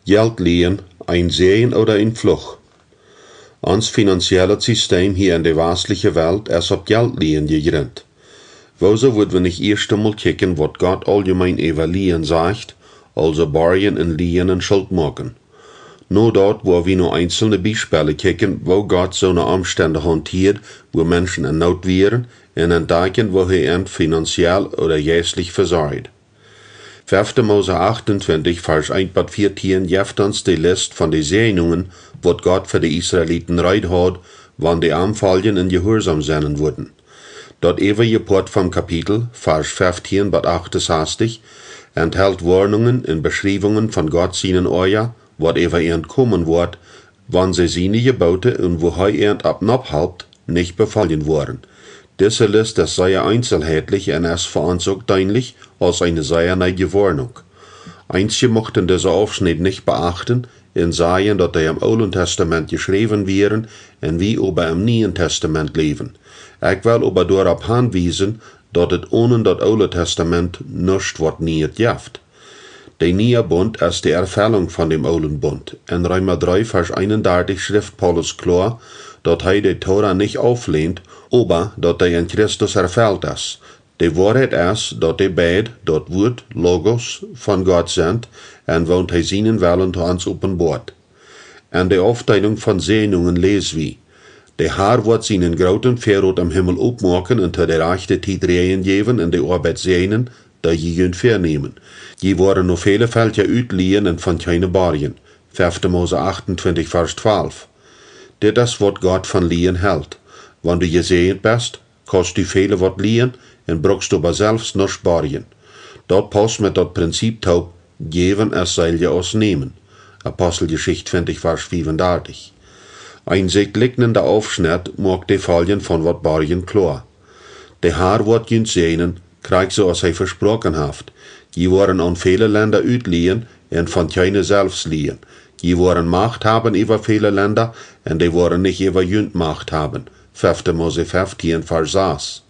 Geld leihen, ein Sehen oder ein Fluch. Ons finanzielles System hier in der westlichen Welt ist auf Geld leihen gegründet. Wieso würden wir nicht erst einmal kicken, was Gott allgemein über Leihen sagt, also borgen und leihen und Schuld machen? Nur dort, wo wir nur einzelne Beispiele kicken, wo Gott so eine Umstände hantiert, wo Menschen in Not wären, und entdecken, wo er finanziell oder geistlich versorgt. 5. Mose 28, Vers 1-14, gibt uns die Liste von den Segnungen, was Gott für die Israeliten reit hat, wann die Anfallen in Gehorsam sein würden. Dort ewige Port vom Kapitel, Vers 15-68, enthält Warnungen und Beschreibungen von Gott seinen Euer, was ihnen kommen wird, wann sie seine Gebote und wo er abhalbt, nicht befallen worden. Diese Liste ist sehr einzelheitlich und ist für uns auch deutlich als eine sehr neue Warnung. Einige mochten diesen Aufschnitt nicht beachten und sagen, dass er im Alten Testament geschrieben wären und wie über im Neuen Testament leben. Ich will aber darauf hinweisen, dass es ohne das Alte Testament nichts was nicht gibt. Der neue Bund ist die Erfüllung von dem Alten Bund. In Römer 3, Vers 31 schrift Paulus klar, dass er die Tora nicht auflehnt, aber dass er in Christus erfüllt ist. Die Wahrheit ist, dass die beide, das Wort, Logos, von Gott sind, und wohnt er seinen Willen zu uns offenbart. In der Aufteilung von Segnungen lesen wir, der Herr wird seinen großen Verrot am Himmel aufmachen und zu der rechten Zeit Rehen geben und die Arbeit segnen, die je vernehmen. Je waren noch viele Felder uitliehen und von keine Barien. 5. Mose 28, Vers 12. Dit ist, was Gott von Liehen hält. Wenn du gesegnet bist, kannst du viele was liehen und brauchst du aber selbst noch Barien. Dort passt mit das Prinzip taub, geben es soll je ausnehmen. Apostelgeschichte 20, Vers 35. Ein segnickender Aufschnitt mag die Fallen von wat Barien klar. Der Herr wird jünd segnen, kriegt so als er versprochen hat. Die waren an viele Länder uitliehen und von keine selbst liehen. Die waren Macht haben über viele Länder und die waren nicht über jünd Macht haben. 5. Mose 15, Vers 6.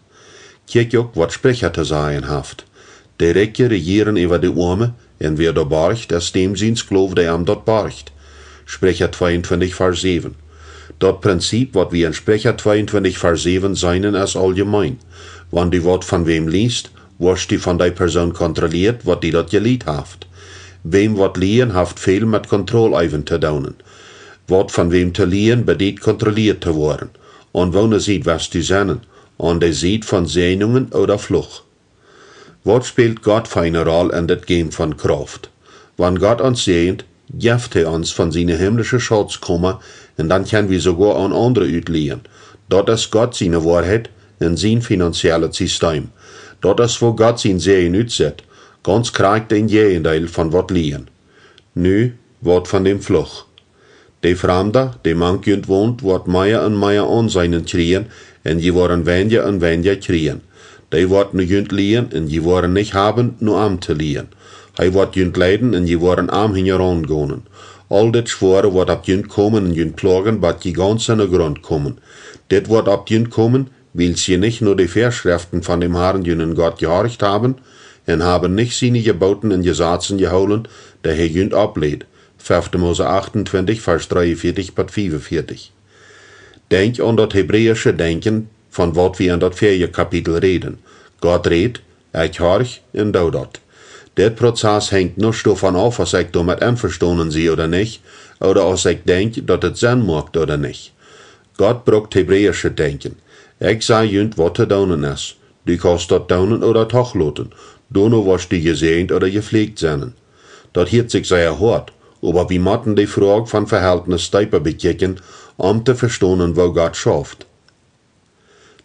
Kijk ook wat Sprecher zu sagen haft. Die Rijken regieren über die Arme und wer da barcht, das dem sins Glaub, der am dort barcht. Sprecher 22, Vers 7. Das Prinzip, was wir in Sprecher 22, Vers 7 seinen, ist allgemein. Wenn die Wort von wem liest, wirst die von der Person kontrolliert, was die dort geliehen haft. Wem wat liehen, haft viel mit Kontrolleiven zu tun. Wat von wem zu liehen, bedeutet kontrolliert zu werden. Und wenn er sieht, was die sind, und er sieht von Segnungen oder Fluch. Was spielt Gott für eine Rolle in das Game von Kraft? Wenn Gott uns segnet, gibt er uns von seiner himmlischen Schatz kommen, und dann können wir sogar an andere uitliehen. Dort ist Gott seine Wahrheit in sein finanzielles System. Dort ist, wo Gott sein Segen uitzet. Ganz kriegt ein Gegenteil von wat liehen. Nu, wat von dem Fluch. Die Fremde, die manchmal wohnt, wird mehr und mehr an seinen kriegen, und die waren weniger und weniger kriegen. Die wird nur jünd liehen, und die waren nicht haben, nur am zu liehen. Hij wird jünd leiden, und die waren am hinterangehen. All das Schwere wird ab jünd kommen und jünd plagen, bat die ganz an den Grund kommen. Dit wird ab jünd kommen, weil sie nicht nur die Vorschriften von dem Herrn jünden Gott gehorcht haben, und haben nicht seine Geboten und Gesetzen geholen, der er jünd ablehnt. 5. Mose 28, Vers 43-45. Denk an das hebräische Denken, von wat wir in das 4. Kapitel reden. Gott redet, ich horch und do dat. Der Prozess hängt nicht davon ab, was ich damit einverstanden sehe oder nicht, oder als ich denke, dass es Sinn macht oder nicht. Gott braucht hebräische Denken. Ich sage jünd, was zu tun ist. Du kannst das tun oder toch lassen. Du nur was du gesegnet oder gepflegt sein. Das hört sich sehr hart, aber wir müssen die Frage von Verhältnis tiefer bekicken, um zu verstehen, wo Gott schafft.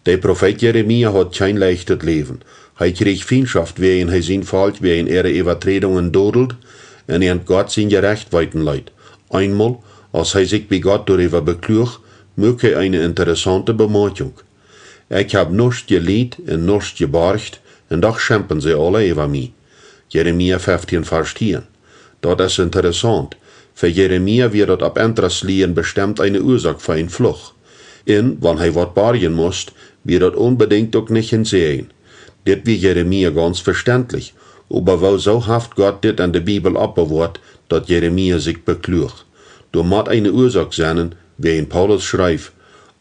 Der Prophet Jeremia hat kein leichtes Leben. Er kriegt Feindschaft, wegen er sein Volk wegen ihrer Übertretungen dodelt, und er Gott sein Gerecht weiten leid. Einmal, als er sich bei Gott darüber beklagt, möchte er eine interessante Bemerkung. Ich hab nichts geliebt und nichts geborgt, und doch schimpfen sie alle über mich. Jeremia 15, Vers 10. Das ist interessant. Für Jeremia wird das ab anderes Liehen bestimmt eine Ursache für einen Fluch. Und, wenn er was borgen muss, wird das unbedingt auch nicht hinsehen. Das wird Jeremia ganz verständlich. aber wo so haft Gott dit an der Bibel abbewahrt, dat Jeremia sich beklug. Du moet eine Ursache sein, wie in Paulus schreibt,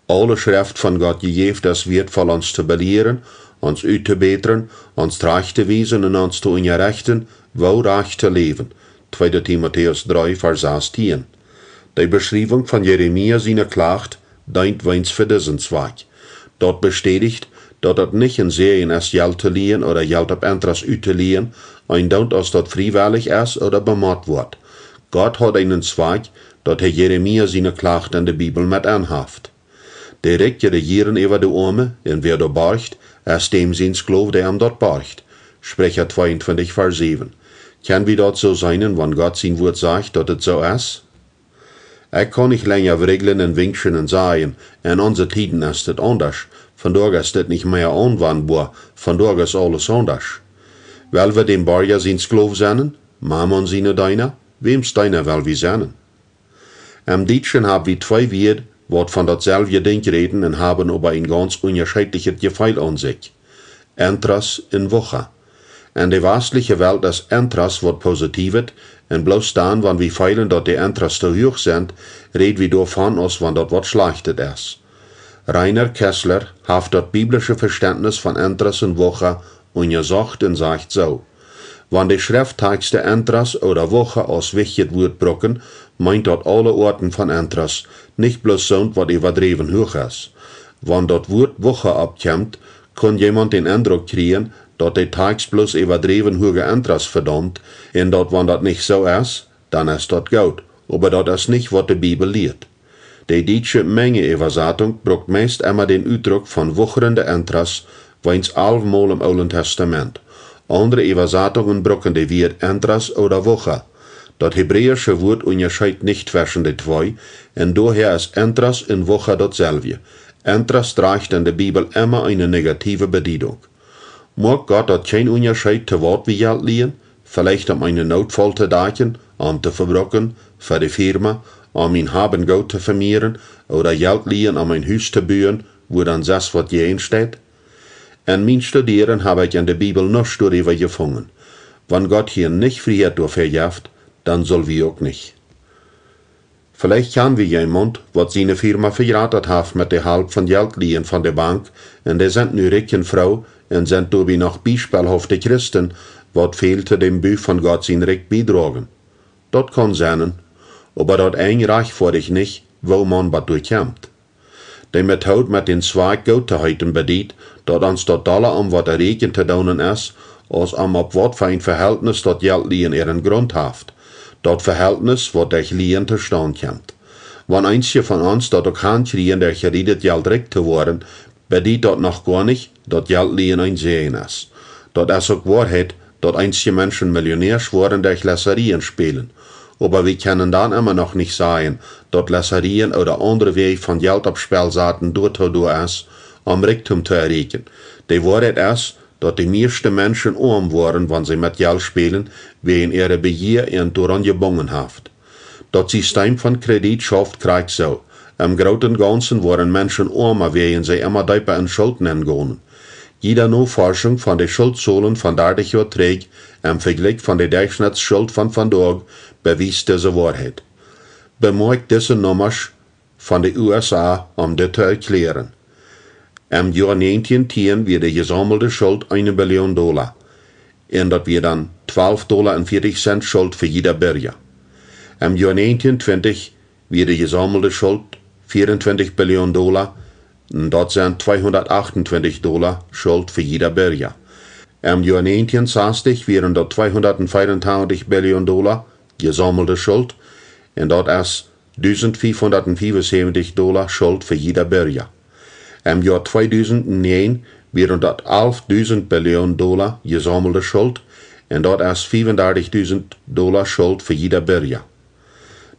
alle Schrift von Gott gegeven, das wird von uns zu belehren, uns uit te beteren, uns recht te wezen en ons te onrechten, wo recht te leven. 2. Timotheus 3, Vers 16. Die Beschreibung von Jeremia seine Klacht dient weins für diesen Zweck. Dort bestätigt, dat het nicht in Serien ist, Geld te lehen oder Geld op Entras uit te lehen, eindeutig als dat freiwillig ist oder bemacht wird. Gott hat einen Zweck, dat Jeremia seine Klacht in der Bibel mit anhaft. Direkt regieren über die Arme, en wer da barcht, ist dem sein Sklav, der ihm dort barcht. Sprecher 22, Vers 7. Kann wie dort so sein, wenn Gott sein Wort sagt, dass es so ist? Ich kann nicht länger regeln und winken und sagen, in unseren Tiden ist es anders. Vandaag ist es nicht mehr anwendbar, vandaag ist alles anders. Weil wir dem Barja sein Sklav sein, Mammon seine Deiner, wem's Deiner will wir sein? Im Deutschen haben wir zwei Wörter, wat von datselfde Ding reden und haben aber ein ganz unterschiedliches Gefühl an sich. Entras in Woche. In der westlichen Welt ist Entras wat positivet, und bloß dann, wenn wir feilen, dass die Entras zu hoch sind, reden wir davon, als wenn das wat schlechtet ist. Rainer Kessler hat das biblische Verständnis von Entras in Woche untersucht und sagt so: Wenn die Schrifttexte Entras oder Woche als wichtig wird brocken, meint dat alle Orten von Entras, nicht bloß so, wat überdreven hoch ist. Wenn dat Wort Woche abkommt, kann jemand den Eindruck kriegen, dat der Text bloß überdreven hoge Entras verdammt, und dat, wenn dat nicht so ist, dann ist dat gut. Aber dat ist nicht, wat die Bibel lehrt. Die deutsche Menge-Übersetzung braucht meist immer den Ausdruck von wucherende Entras, weins 11 Mal im Alten Testament. Andere Übersetzungen brauchen die Wort Entras oder Woche. Das hebräische Wort unterscheidet nicht zwischen den zwei, und daher ist Entras in Woche dasselbe. Entras trägt in der Bibel immer eine negative Bedeutung. Mag Gott dat kein Unterschied zu Wort wie Geld liehen, vielleicht um einen Notfall zu dachen, um zu verbrocken, für die Firma, um mein Haben-Gut zu vermehren, oder Geld liehen, um ein Haus zu bauen, wo dann das wat je steht? In mein Studieren habe ich in der Bibel noch darüber gefunden. Wenn Gott hier nicht Freiheit dafür gibt, dann soll wir auch nicht. Vielleicht kann wir jemand, was seine Firma verratet hat mit der Halb von Geld liehen von der Bank, und der sind nu rik Frau, und sind dabei noch beispielhafte Christen, was fehlte dem Buch von Gott sein Recht beitragen. Das kann sein, aber das einreicht vor dich nicht, wo man was durchkommt. Die Methode mit den zwei Gottheiten bedient, dat uns dat Dollar wat Regen te doen is, als op wat für ein Verhältnis dat Geld liehen ihren Grund haft. Dat Verhältnis, wat durch liehen te staan kommt. Wenn einige von uns dat auch kann kriegen, der geredet Geld recht zu worden, bedient dat noch gar nicht, dat Geld liehen ein Sehen ist. Dat ist auch Wahrheit, dat einige Menschen Millionärs worden durch Lässerien spielen. Aber wir können dann immer noch nicht sagen, dat Lässerien oder andere Wege von Geld auf Spielsaten durch ist, um Reichtum zu erreichen. Die Wahrheit ist, dass die meisten Menschen arm waren, wenn sie mit Geld spielen, wegen ihrer Begier und daran gebunden haft. Das System von Kredit schafft Krieg so. Im Großen und Ganzen waren Menschen armer, wegen sie immer tiefer in Schulden entgehen. Jede Nachforschung von den Schuldzahlen von 30 Jahren zurück im Vergleich von der Durchschnittsschuld von vandaag beweist diese Wahrheit. Bemerkt diese Nummers von den USA, um das zu erklären. Im Jahr 1910 wird die gesammelte Schuld $1 Billion. Und das wird dann $12,40 Schuld für jeder Bürger. Im Jahr 1920 wird die gesammelte Schuld $24 Billion. Und das sind $228 Schuld für jeder Bürger. Im Jahr 1960 wären das $224 Billion gesammelte Schuld. Und das ist $1.575 Schuld für jeder Bürger. Im Jahr 2009 wären das $11.000 Billion gesammelte Schuld, und das ist $35.000 Schuld für jeder Bürger.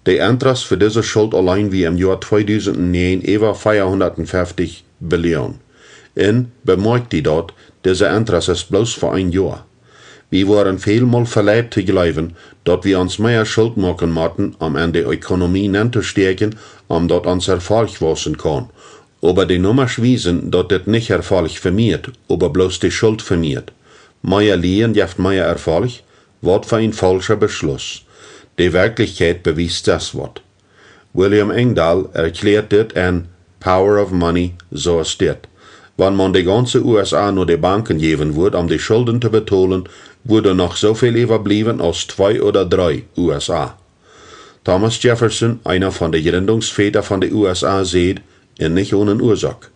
Der Interest für diese Schuld allein wie im Jahr 2009 über 450 Billionen. Und bemerkt die dort, dieser Interest ist bloß für ein Jahr. Wir waren vielmal verleiht zu glauben, dass wir uns mehr Schuld machen müssen, um in die Ökonomie zu stärken, dort uns Erfolg wasen kann. Aber die Nummers wiesen, dass das nicht Erfolg vermehrt, aber bloß die Schuld vermehrt. Mehr Lehen jeft mehr Erfolg, wat für ein falscher Beschluss. Die Wirklichkeit beweist das wat. William Engdahl erklärt dit an Power of Money, so es dit. Wenn man die ganze USA nur die Banken geben würde, die Schulden zu betalen, würde noch so viel überblieben als 2 oder 3 USA. Thomas Jefferson, einer von den Gründungsvätern von den USA, sagt, und nicht ohne Ursache,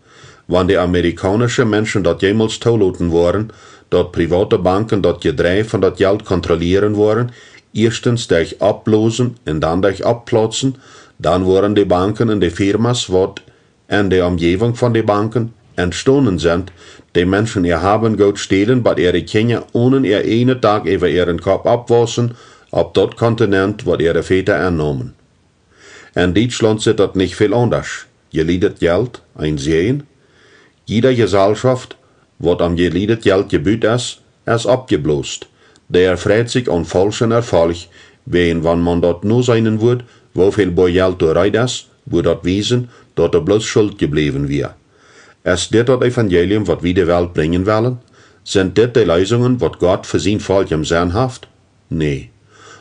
wenn die amerikanischen Menschen dort jemals zulassen waren, dort private Banken dort Gedreih von dort Geld kontrollieren wollen, erstens durch Ablosen und dann durch Abplatzen, dann waren die Banken und die Firmas, wat in der Umgebung von den Banken entstanden sind, die Menschen ihr haben gut stehlen, bei ihre Kinder ohne ihr einen Tag über ihren Kopf abwaschen, auf dort Kontinent, wo ihre Väter annahmen. In Deutschland sieht das nicht viel anders. Geliedet Geld, ein Sehen. Jeder Gesellschaft, wat am geliedet Geld gebüht ist abgeblost. Der freut sich an falschen Erfolg, wenn man dort nur sein wird, wo viel Geld bereit ist, wird dort wiesen, dort bloß Schuld geblieben wird. Ist dit das Evangelium, wat wir die Welt bringen wollen? Sind dit die Lösungen, wat Gott für sein Volk im Sinn hat? Nee.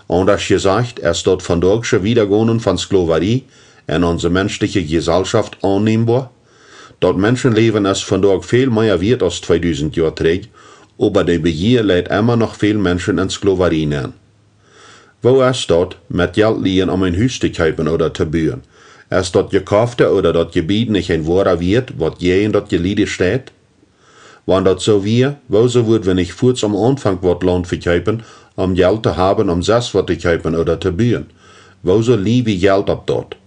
Und als gesagt, ist dort von durch Wiedergehen von Sklaverei in unsere menschliche Gesellschaft annehmbar? Dort Menschenleben ist von dort viel mehr wert als 2000 Jahre zurück, aber die Begier lädt immer noch viel Menschen in Sklaverei nehmen. Wo ist dort mit Geld liegen, um ein Haus zu kaufen oder zu bauen? Ist dort gekaufte oder dort Gebiet nicht ein wahrer Wert, was je in dort Geliede steht? Wenn dort so wir, wieso würden wir nicht kurz am Anfang was Land verkaufen, um Geld zu haben, um das was zu kaufen oder zu bauen? Wieso liebe Geld ab dort?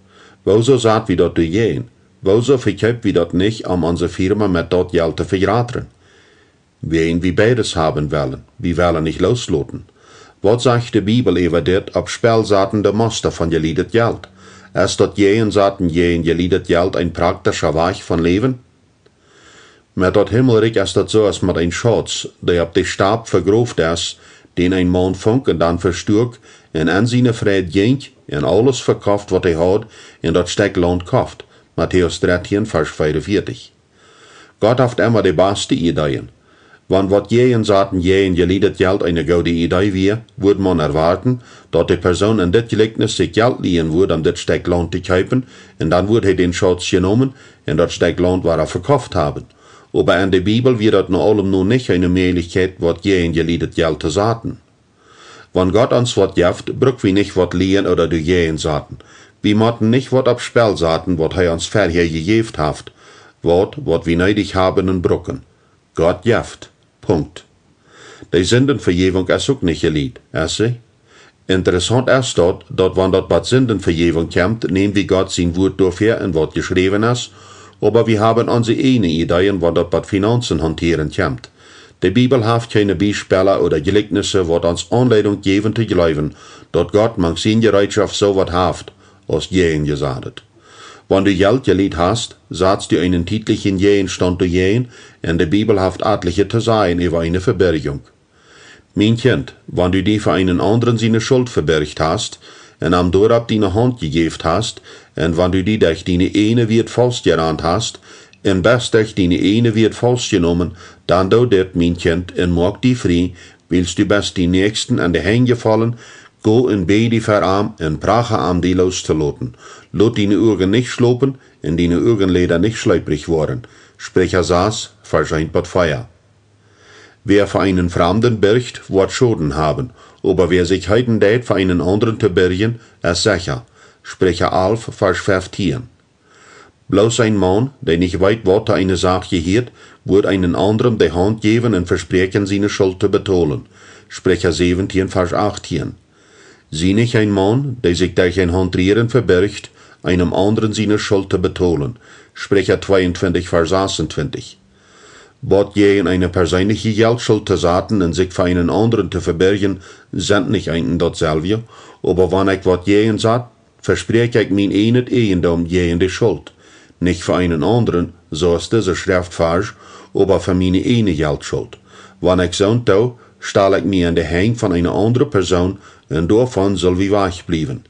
Wieso sagt wir dort zu gehen? Wieso verkauft wir dort nicht, um unsere Firma mit dort Geld zu verraten? Wen wir beides haben wollen, wir wollen nicht losloten. Was sagt die Bibel über dit, ob Spellsaten der Muster von geliedet Geld? Ist dort jenen Saten jen geliedet Geld ein praktischer Weg von Leben? Mit dort Himmelreich ist das so, als mit ein Schatz, der ab die Stab vergroft ist, den ein Mann funk und dann verstürkt, und an seine Freude ging, und alles verkauft, was hat, und dort steckt Land kauft. Matthäus 13, Vers 44. Gott hat immer die beste Ideen. Wenn wat jenen Saten jen geliedet Geld eine gute Idee wäre, würde man erwarten, dass die Person in dit Gleichnis sich Geld liehen würde, um dit Stück Land zu kaufen, und dann würde er den Schatz genommen, und das Stück Land war er verkauft haben. Aber in der Bibel wird das noch allem nur nicht eine Möglichkeit, wat jen geliedet Geld zu sagen. Wenn Gott uns wat gibt, brück wir nicht wat liehen oder du jen Saten. Wir mochten nicht wat ab Spell saten, wat er uns vorher gegeben hat, wat wir nötig haben und brücken. Gott gibt. Punkt. Die Sündenvergebung ist auch nicht geliebt, Interessant ist dort, wenn dort bei Sündenvergebung kommt, nehmen wir Gott sein Wort dafür und was geschrieben ist, aber wir haben unsere eigenen Ideen, wenn dort bei Finanzen hantieren kommt. Die Bibel hat keine Beispiele oder Gleichnisse, was uns Anleitung geben zu glauben, dass Gott mag seine Bereitschaft so was hat, als jenen gesagt. Wenn du Geld geliebt hast, sagst du einen titlichen Jehen stand du Jehen, und die Bibel hat etliche zu sein über eine Verbergung. Mein Kind, wenn du die für einen anderen seine Schuld verbergt hast, und am Dorab deine Hand gegeben hast, und wenn du die durch deine eine wird falsch gerannt hast, und best durch deine eine wird falsch genommen, dann do dit, mein Kind, und mag die frei, willst du best die Nächsten an die Hände fallen, go in beide verarm en prache am die loszulaten. Lot deine Augen nicht schlopen en deine Augenlider nicht schleuprig worden. Sprecher saß, verscheint bot Feuer. Wer für einen Fremden birgt, wird Schoden haben, aber wer sich heiden dät für einen anderen zu birgen, ist sicher. Sprecher 11, Vers 15. Bloß ein Mann, der nicht weit was eine Sache hielt, wird einen anderen die Hand geben und versprechen, seine Schuld zu betonen. Sprecher 17, Vers 18. Sieh nicht ein Mann, der sich durch ein Handrieren verbirgt, einem anderen seine Schuld zu betonen. Sprecher 22, Vers 26. Wat je in eine persönliche Geldschuld zu sagen und sich für einen anderen zu verbergen, sind nicht einen dasselbe, aber wenn ich wat jehen sagt, verspreche ich mein einet Eiendom jehen die Schuld. Nicht für einen anderen, so ist diese Schrift falsch, aber für meine eine Geldschuld. Wenn ich so tue, stelle ich mir in die Hände von einer anderen Person und davon soll wir wegbleiben.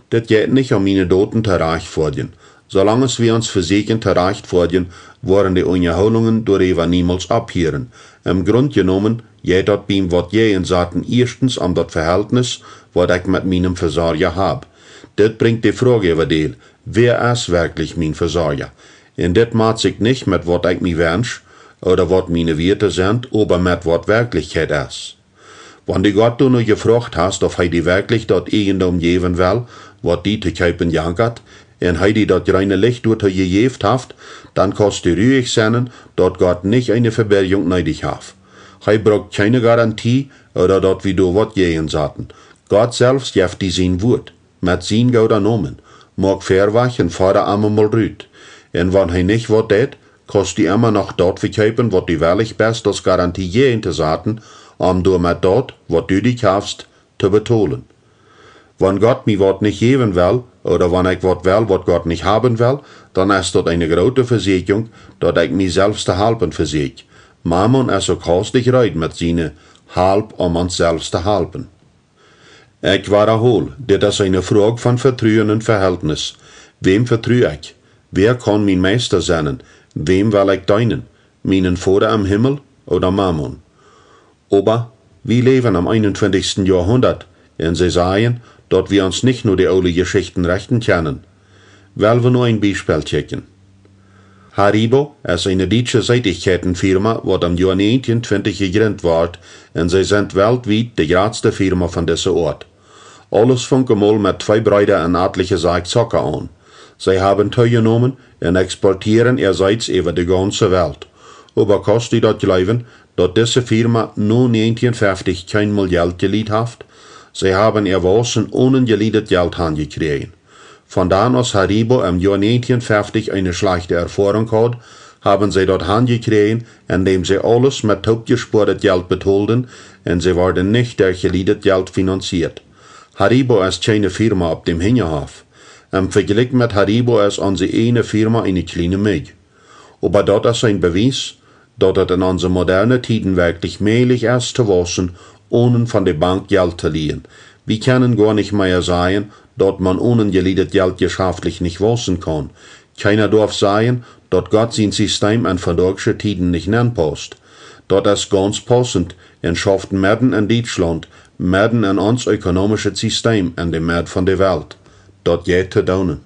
Das geht nicht um meine Doten zu erreicht werden. Solange wir uns versichern erreicht werden, wollen die Unterholungen darüber niemals abhören. Im Grunde genommen, je dort beim wat je en zaten erstens om dat Verhältnis, wat ik met meinem Versorger hab. Dit bringt die Frage über deel, wer ist wirklich mein Versorger? Und dit macht sich nicht mit wat ich mir wünsch, oder wat meine Werte sind, aber mit wat Wirklichkeit ist. Wenn die Gott du nur gefragt hast, ob die wirklich dort Eigendom geben will, wat die zu kaufen jankert, und die dort reine Licht dort gegeben haft, dann kannst du ruhig sein, dort Gott nicht eine Verbergung neidig hat. Braucht keine Garantie, oder dort wie du wat gehen saten. Gott selbst gibt die sein Wort, mit sein gauder Nomen, mag verwach und fahre einmal rüt. Und wenn nicht wat det, kannst du immer noch dort verkaufen, wat die wirklich best als Garantie gehen zu saten, du mit dort, wat du dich kaufst, zu betonen. Wenn Gott mir wat nicht geben will, oder wenn ich wat will, wat Gott nicht haben will, dann ist dort eine große Versicherung, dass ich mir selbst zu halben versichert. Mammon ist so kostig reut mit seine halb, uns selbst zu halben. Ich wiederhole, dit ist eine Frage von Vertrauen und Verhältnis. Wem vertraue ich? Wer kann mein Meister sein? Wem will ich dienen? Meinen Vater am Himmel oder Mammon? Aber wir leben am 21. Jahrhundert und sie sagen, dass wir uns nicht nur die alten Geschichten rechten können. Wollen wir nur ein Beispiel checken. Haribo ist eine deutsche Süßigkeitenfirma, die am Jahr 1920 gegründet wurde, und sie sind weltweit die größte Firma von dieser Ort. Alles fängt mal mit 2 Brüdern und etliche Sack Zucker an. Sie haben teilgenommen und exportieren ihrseits über die ganze Welt. Aber kannst du dort glauben, dass diese Firma nur 1950 kein mal Geld geliehen hat? Sie haben ihr Wassen ohne geliedet Geld angekriegt. Von da aus Haribo im Jahr 1950 eine schlechte Erfahrung hat, haben sie dort angekriegt, indem sie alles mit taubgespartes Geld bezahlten und sie werden nicht durch geliedet Geld finanziert. Haribo ist keine Firma auf dem Hinterhof. Im Vergleich mit Haribo ist unsere eine Firma eine kleine Milch. Aber das ist ein Beweis, dass es in unseren modernen Zeiten wirklich möglich ist zu wachsen, ohne von der Bank Geld zu leihen. Wir können gar nicht mehr sagen, dass man ohne geliedet Geld geschäftlich nicht wachsen kann. Keiner darf sagen, dass Gott sein System an verdorgische Zeiten nicht anpasst. Das ist ganz passend und schafft mitten in Deutschland, mitten in uns ökonomisches System in der Mitte von der Welt. Das geht zu tun.